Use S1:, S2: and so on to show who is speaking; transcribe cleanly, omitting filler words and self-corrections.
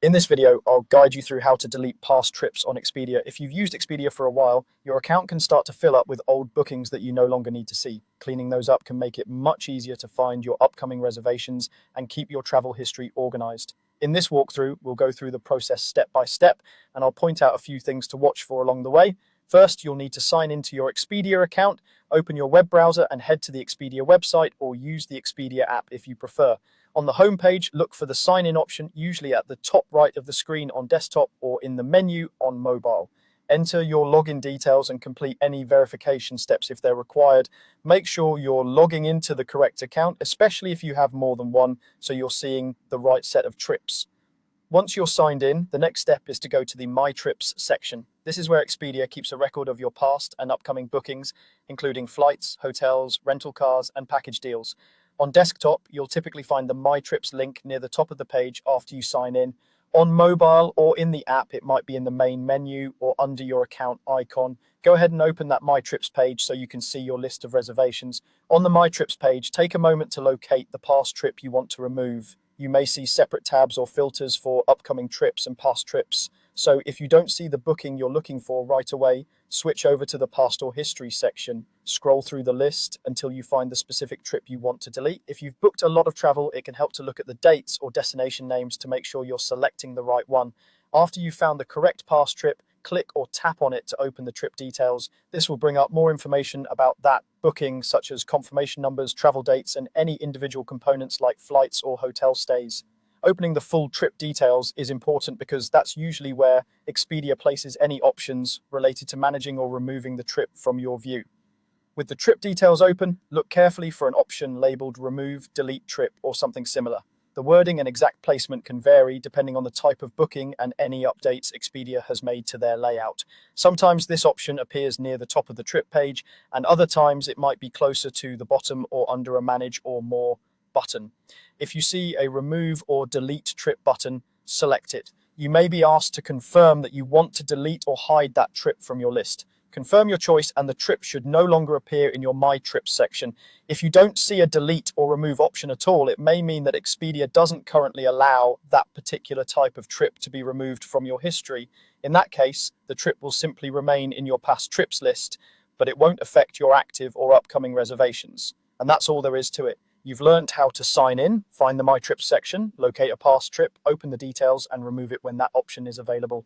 S1: In this video, I'll guide you through how to delete past trips on Expedia. If you've used Expedia for a while, your account can start to fill up with old bookings that you no longer need to see. Cleaning those up can make it much easier to find your upcoming reservations and keep your travel history organized. In this walkthrough, we'll go through the process step by step, and I'll point out a few things to watch for along the way. First, you'll need to sign into your Expedia account, open your web browser and head to the Expedia website, or use the Expedia app if you prefer. On the home page, look for the sign in option, usually at the top right of the screen on desktop or in the menu on mobile. Enter your login details and complete any verification steps if they're required. Make sure you're logging into the correct account, especially if you have more than one, so you're seeing the right set of trips. Once you're signed in, the next step is to go to the My Trips section. This is where Expedia keeps a record of your past and upcoming bookings, including flights, hotels, rental cars, and package deals. On desktop, you'll typically find the My Trips link near the top of the page after you sign in. On mobile or in the app, it might be in the main menu or under your account icon. Go ahead and open that My Trips page so you can see your list of reservations. On the My Trips page, take a moment to locate the past trip you want to remove. You may see separate tabs or filters for upcoming trips and past trips. So if you don't see the booking you're looking for right away, switch over to the past or history section. Scroll through the list until you find the specific trip you want to delete. If you've booked a lot of travel, it can help to look at the dates or destination names to make sure you're selecting the right one. After you've found the correct past trip, click or tap on it to open the trip details. This will bring up more information about that booking, such as confirmation numbers, travel dates, and any individual components like flights or hotel stays. Opening the full trip details is important because that's usually where Expedia places any options related to managing or removing the trip from your view. With the trip details open, look carefully for an option labeled Remove, Delete Trip or something similar. The wording and exact placement can vary depending on the type of booking and any updates Expedia has made to their layout. Sometimes this option appears near the top of the trip page, and other times it might be closer to the bottom or under a Manage or More button. If you see a Remove or Delete Trip button, select it. You may be asked to confirm that you want to delete or hide that trip from your list. Confirm your choice and the trip should no longer appear in your My Trips section. If you don't see a delete or remove option at all, it may mean that Expedia doesn't currently allow that particular type of trip to be removed from your history. In that case, the trip will simply remain in your past trips list, but it won't affect your active or upcoming reservations. And that's all there is to it. You've learned how to sign in, find the My Trips section, locate a past trip, open the details, and remove it when that option is available.